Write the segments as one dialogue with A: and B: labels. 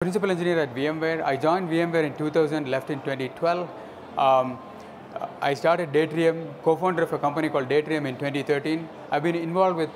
A: Principal engineer at VMware. I joined VMware in 2000, left in 2012. I started Datrium, co-founder of a company called Datrium in 2013. I've been involved with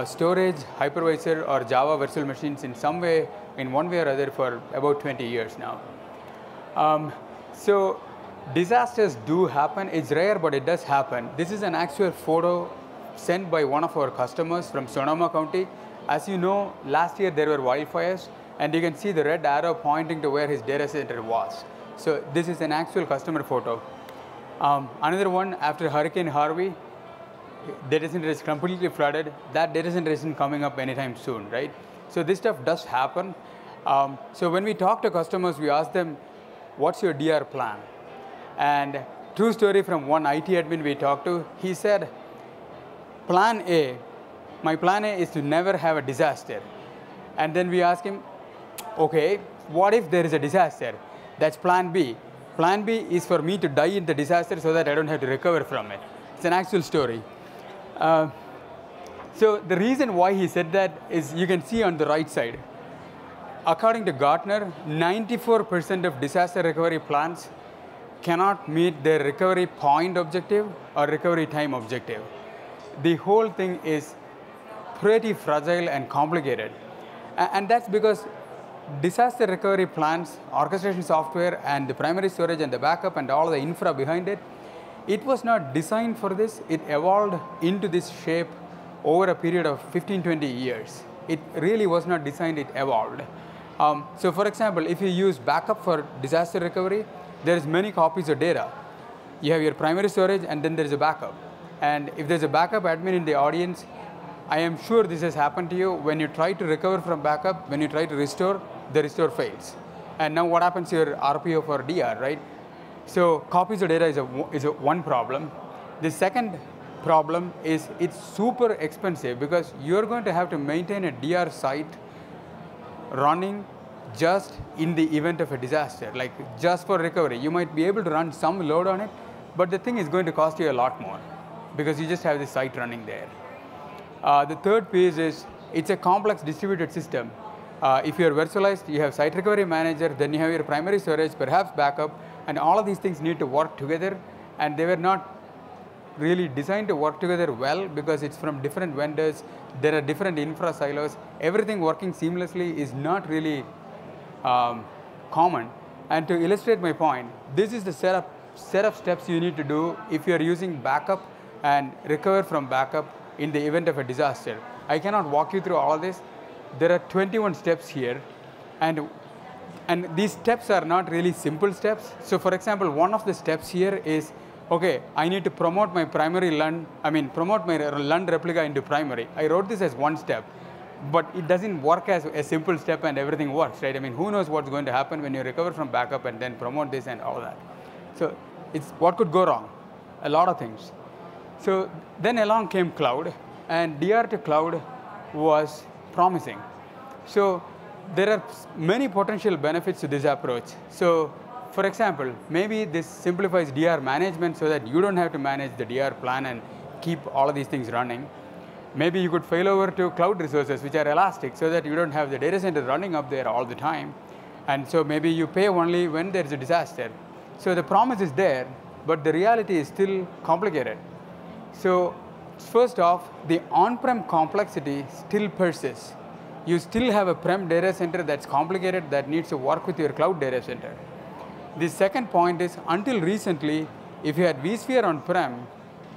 A: storage, hypervisor, or Java virtual machines in some way, in one way or other, for about 20 years now. So disasters do happen. It's rare, but it does happen. This is an actual photo sent by one of our customers from Sonoma County. As you know, last year there were wildfires, and you can see the red arrow pointing to where his data center was. So this is an actual customer photo. Another one, after Hurricane Harvey, data center is completely flooded. That data center isn't coming up anytime soon, right? So this stuff does happen. So when we talk to customers, we ask them, what's your DR plan? And true story from one IT admin we talked to, he said, plan A, my plan A is to never have a disaster. And then we ask him, okay, what if there is a disaster? That's plan B. Plan B is for me to die in the disaster so that I don't have to recover from it. It's an actual story. So the reason why he said that is you can see on the right side. According to Gartner, 94% of disaster recovery plans cannot meet their recovery point objective or recovery time objective. The whole thing is pretty fragile and complicated. And that's because disaster recovery plans, orchestration software, and the primary storage and the backup and all the infra behind it, it was not designed for this. It evolved into this shape over a period of 15-20 years. It really was not designed, it evolved. So for example, if you use backup for disaster recovery, there is many copies of data. You have your primary storage, and then there is a backup. And if there's a backup admin in the audience, I am sure this has happened to you. When you try to recover from backup, when you try to restore, the restore fails. And now what happens to your RPO for DR, right? So copies of data is one problem. The second problem is it's super expensive because you're going to have to maintain a DR site running just in the event of a disaster, like just for recovery. You might be able to run some load on it, but the thing is going to cost you a lot more because you just have the site running there. The third piece is it's a complex distributed system. If you're virtualized, you have site recovery manager, then you have your primary storage, perhaps backup, and all of these things need to work together, and they were not really designed to work together well because it's from different vendors. There are different infra silos. Everything working seamlessly is not really common. And to illustrate my point, this is the set of steps you need to do if you're using backup and recover from backup in the event of a disaster. I cannot walk you through all of this. There are 21 steps here, and these steps are not really simple steps. So for example, one of the steps here is, okay, I need to promote my primary LUN, promote my LUN replica into primary. I wrote this as one step, but it doesn't work as a simple step and everything works, right? Who knows what's going to happen when you recover from backup and then promote this and all that. So it's what could go wrong? A lot of things. So then along came cloud, and DR to cloud was promising. So there are many potential benefits to this approach. So for example, maybe this simplifies DR management so that you don't have to manage the DR plan and keep all of these things running. Maybe you could fail over to cloud resources, which are elastic, so that you don't have the data center running up there all the time. And so maybe you pay only when there's a disaster. So the promise is there, but the reality is still complicated. So first off, the on-prem complexity still persists. You still have a prem data center that's complicated that needs to work with your cloud data center. The second point is, until recently, if you had vSphere on-prem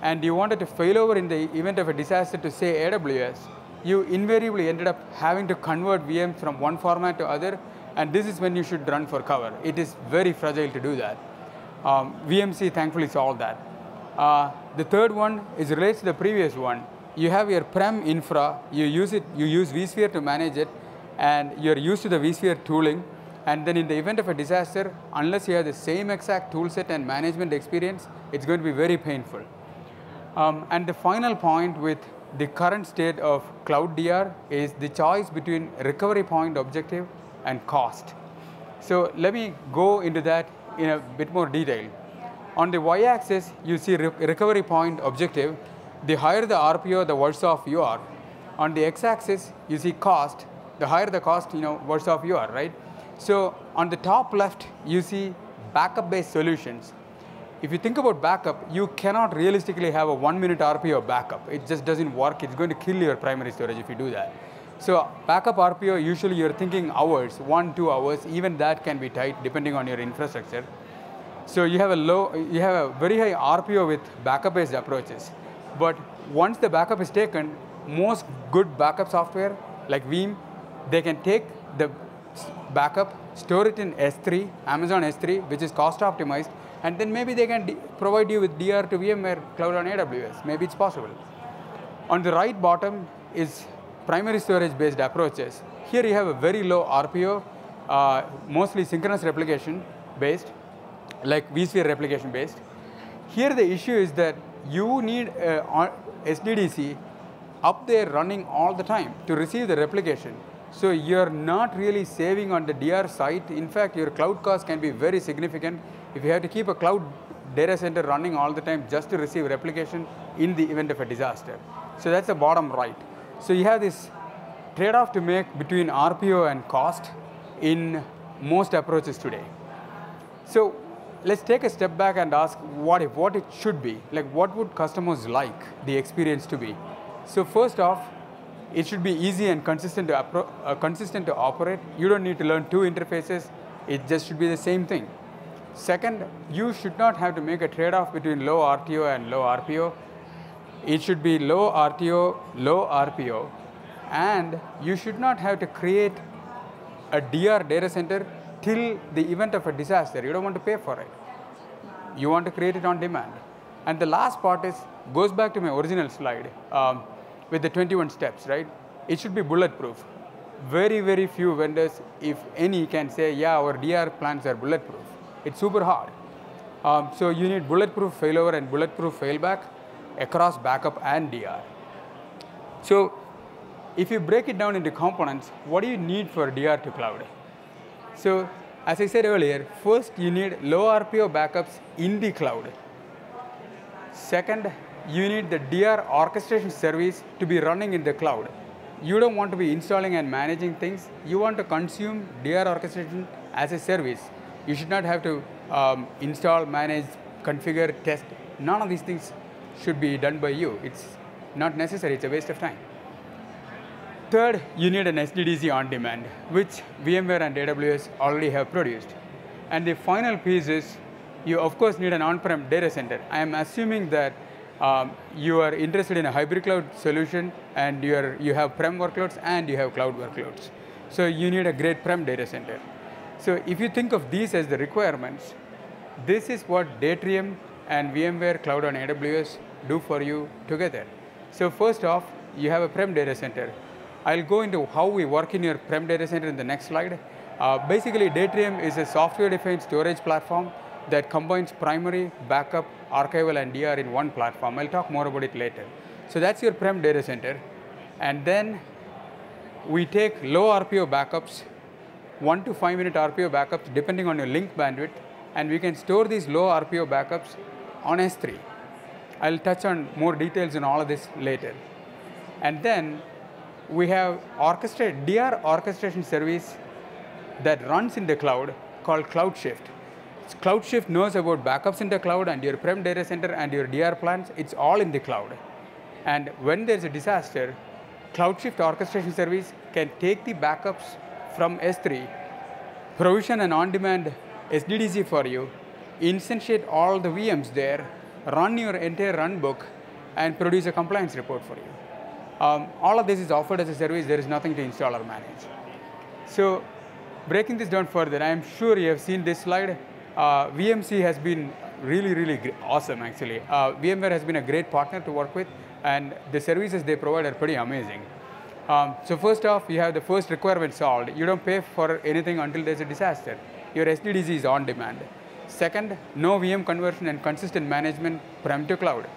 A: and you wanted to fail over in the event of a disaster to, say, AWS, you invariably ended up having to convert VMs from one format to other, and this is when you should run for cover. It is very fragile to do that. VMC thankfully solved that. The third one is relates to the previous one. You have your prem infra, you use vSphere to manage it, and you're used to the vSphere tooling, and then in the event of a disaster, unless you have the same exact tool set and management experience, it's going to be very painful. And the final point with the current state of cloud DR is the choice between recovery point objective and cost. So let me go into that in a bit more detail. On the y-axis, you see recovery point objective. The higher the RPO, the worse off you are. On the x-axis, you see cost. The higher the cost, worse off you are, right? So on the top left, you see backup-based solutions. If you think about backup, you cannot realistically have a 1-minute RPO backup. It just doesn't work. It's going to kill your primary storage if you do that. So backup RPO, usually you're thinking hours, 1-2 hours. Even that can be tight depending on your infrastructure. So you have a very high RPO with backup-based approaches. But once the backup is taken, most good backup software like Veeam, they can take the backup, store it in S3, Amazon S3, which is cost optimized, and then maybe they can provide you with DR to VMware Cloud on AWS. Maybe it's possible. On the right bottom is primary storage based approaches. Here you have a very low RPO, mostly synchronous replication based, like vSphere replication based. Here the issue is that you need SDDC up there running all the time to receive the replication. So you're not really saving on the DR side. In fact, your cloud cost can be very significant if you have to keep a cloud data center running all the time just to receive replication in the event of a disaster. So that's the bottom right. So you have this trade-off to make between RPO and cost in most approaches today. So let's take a step back and ask what it should be. Like, what would customers like the experience to be? So first off, it should be easy and consistent to operate. You don't need to learn 2 interfaces. It just should be the same thing. Second, you should not have to make a trade-off between low RTO and low RPO. It should be low RTO, low RPO. And you should not have to create a DR data center till the event of a disaster. You don't want to pay for it. You want to create it on demand. And the last part goes back to my original slide with the 21 steps, right? It should be bulletproof. Very, very few vendors, if any, can say, yeah, our DR plans are bulletproof. It's super hard. So you need bulletproof failover and bulletproof failback across backup and DR. So if you break it down into components, what do you need for DR to cloud? So as I said earlier, first you need low RPO backups in the cloud. Second, you need the DR orchestration service to be running in the cloud. You don't want to be installing and managing things. You want to consume DR orchestration as a service. You should not have to install, manage, configure, test. None of these things should be done by you. It's not necessary. It's a waste of time. Third, you need an SDDC on demand, which VMware and AWS already have produced. And the final piece is, you of course need an on-prem data center. I am assuming that you are interested in a hybrid cloud solution, and you have prem workloads and you have cloud workloads. So you need a great prem data center. So if you think of these as the requirements, this is what Datrium and VMware Cloud on AWS do for you together. So first off, you have a prem data center. I'll go into how we work in your prem data center in the next slide. Basically, Datrium is a software-defined storage platform that combines primary, backup, archival, and DR in one platform. I'll talk more about it later. So that's your prem data center. And then we take low RPO backups, 1 to 5 minute RPO backups, depending on your link bandwidth, and we can store these low RPO backups on S3. I'll touch on more details on all of this later. And then we have DR orchestration service that runs in the cloud called CloudShift. CloudShift knows about backups in the cloud and your prem data center and your DR plans. It's all in the cloud. And when there's a disaster, CloudShift orchestration service can take the backups from S3, provision an on-demand SDDC for you, instantiate all the VMs there, run your entire runbook, and produce a compliance report for you. All of this is offered as a service. There is nothing to install or manage. So breaking this down further, I am sure you have seen this slide. VMC has been really awesome, actually. VMware has been a great partner to work with, and the services they provide are pretty amazing. So first off, you have the first requirement solved. You don't pay for anything until there's a disaster. Your SDDC is on demand. Second, no VM conversion and consistent management prem to cloud.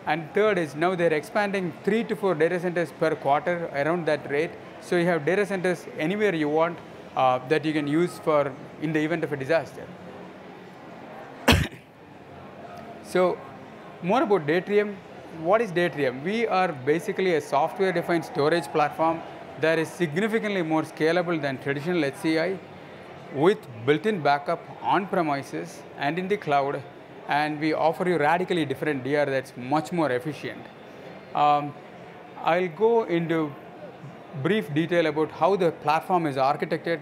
A: And third is now they're expanding 3 to 4 data centers per quarter, around that rate. So you have data centers anywhere you want that you can use for in the event of a disaster. So more about Datrium. What is Datrium? We are basically a software-defined storage platform that is significantly more scalable than traditional HCI. with built-in backup on premises and in the cloud, and we offer you radically different DR that's much more efficient. I'll go into brief detail about how the platform is architected.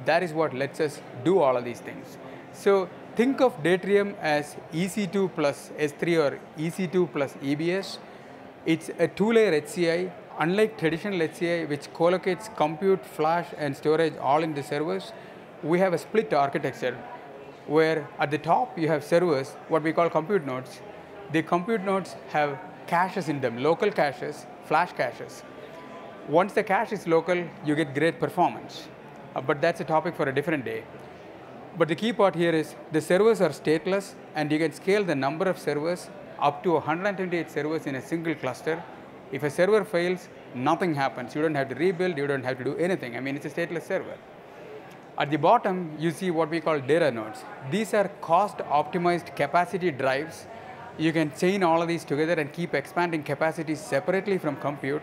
A: That is what lets us do all of these things. So think of Datrium as EC2 plus S3 or EC2 plus EBS. It's a two-layer HCI. Unlike traditional HCI, which collocates compute, flash, and storage all in the servers, we have a split architecture where at the top you have servers, what we call compute nodes. The compute nodes have caches in them, local caches, flash caches. Once the cache is local, you get great performance. But that's a topic for a different day. But the key part here is the servers are stateless, and you can scale the number of servers up to 128 servers in a single cluster. If a server fails, nothing happens. You don't have to rebuild, you don't have to do anything. I mean, it's a stateless server. At the bottom, you see what we call data nodes. These are cost-optimized capacity drives. You can chain all of these together and keep expanding capacity separately from compute,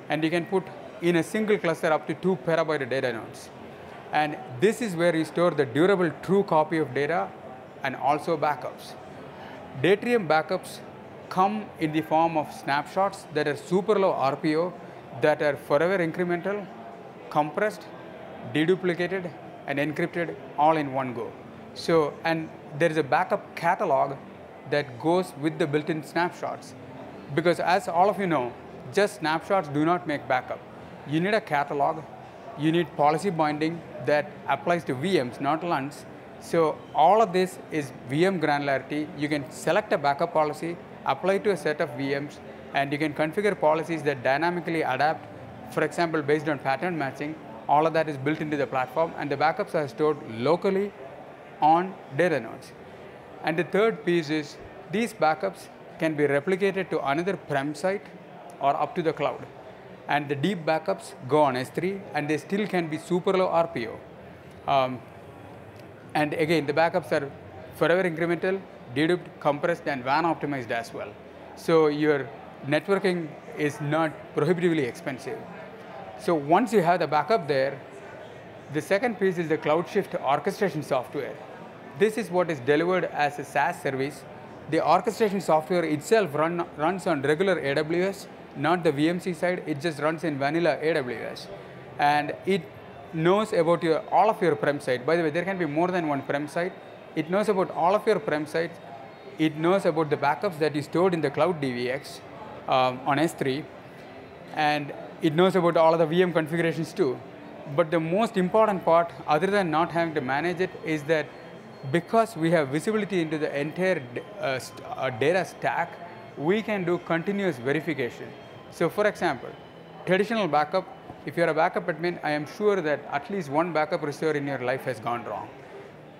A: and you can put in a single cluster up to 2 petabyte of data nodes. And this is where you store the durable true copy of data and also backups. Datrium backups come in the form of snapshots that are super low RPO, that are forever incremental, compressed, deduplicated, and encrypted all in one go. So, and there is a backup catalog that goes with the built-in snapshots. Because as all of you know, just snapshots do not make backup. You need a catalog, you need policy binding that applies to VMs, not LUNs. So all of this is VM granularity. You can select a backup policy, apply to a set of VMs, and you can configure policies that dynamically adapt, for example, based on pattern matching. All of that is built into the platform, and the backups are stored locally on data nodes. And the third piece is these backups can be replicated to another prem site or up to the cloud. And the deep backups go on S3, and they still can be super low RPO. And again, the backups are forever incremental, deduped, compressed, and WAN optimized as well. So your networking is not prohibitively expensive. So once you have the backup there, the second piece is the CloudShift orchestration software. This is what is delivered as a SaaS service. The orchestration software itself runs on regular AWS, not the VMC side. It just runs in vanilla AWS. And it knows about all of your prem sites. By the way, there can be more than one prem site. It knows about all of your prem sites. It knows about the backups that you stored in the Cloud DVX on S3. And it knows about all of the VM configurations too. But the most important part, other than not having to manage it, is that because we have visibility into the entire data stack, we can do continuous verification. So for example, traditional backup, if you're a backup admin, I am sure that at least one backup restore in your life has gone wrong.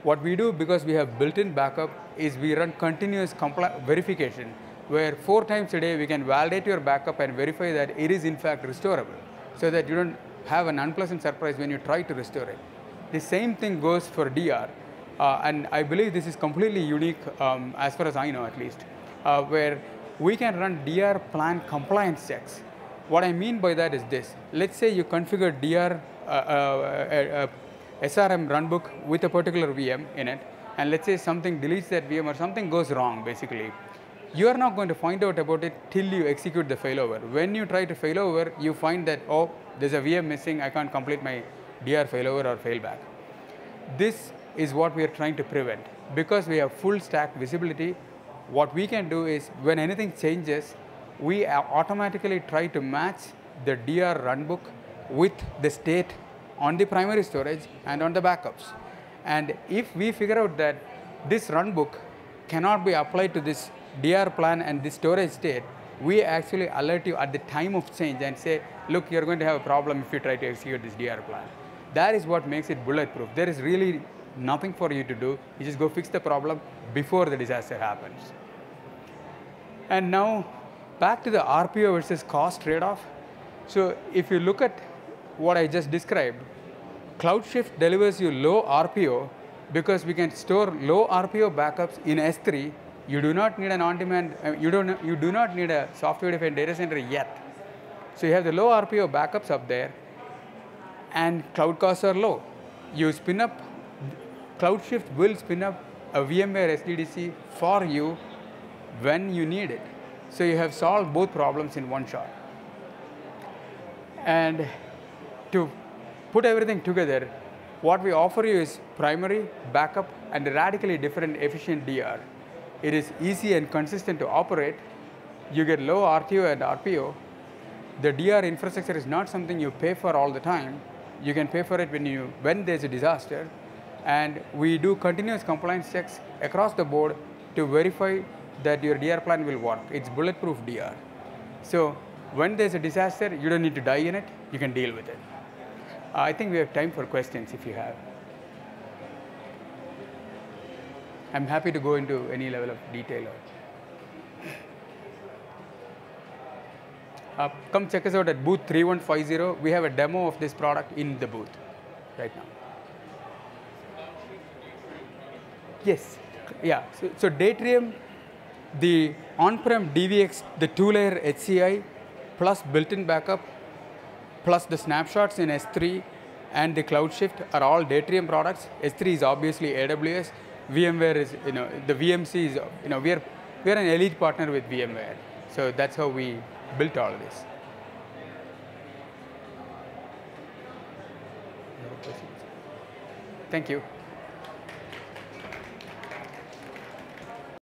A: What we do, because we have built-in backup, is we run continuous verification, where 4 times a day we can validate your backup and verify that it is in fact restorable, so that you don't have an unpleasant surprise when you try to restore it. The same thing goes for DR. And I believe this is completely unique, as far as I know at least, where we can run DR plan compliance checks. What I mean by that is this. Let's say you configure DR SRM runbook with a particular VM in it, and let's say something deletes that VM or something goes wrong, basically. You are not going to find out about it till you execute the failover. When you try to failover, you find that, oh, there's a VM missing, I can't complete my DR failover or failback. This is what we are trying to prevent. Because we have full stack visibility, what we can do is, when anything changes, we automatically try to match the DR runbook with the state on the primary storage and on the backups. And if we figure out that this runbook cannot be applied to this DR plan and this storage state, we actually alert you at the time of change and say, look, you're going to have a problem if you try to execute this DR plan. That is what makes it bulletproof. There is really nothing for you to do. You just go fix the problem before the disaster happens. And now, back to the RPO versus cost trade-off. So if you look at what I just described, CloudShift delivers you low RPO because we can store low RPO backups in S3. You do not need an on-demand, you do not need a software-defined data center yet. So you have the low RPO backups up there, and cloud costs are low. You spin up CloudShift will spin up a VMware SDDC for you when you need it. So you have solved both problems in one shot. And to put everything together, what we offer you is primary, backup, and a radically different efficient DR. It is easy and consistent to operate. You get low RTO and RPO. The DR infrastructure is not something you pay for all the time. You can pay for it when there's a disaster. And we do continuous compliance checks across the board to verify that your DR plan will work. It's bulletproof DR. So when there's a disaster, you don't need to die in it. You can deal with it. I think we have time for questions if you have. I'm happy to go into any level of detail. Come check us out at booth 3150. We have a demo of this product in the booth right now. Yes, yeah. So Datrium, the on-prem DVX, the 2-layer HCI, plus built-in backup, plus the snapshots in S3 and the CloudShift are all Datrium products. S3 is obviously AWS. VMware is, the VMC is, we are an elite partner with VMware. So that's how we built all of this. Thank you.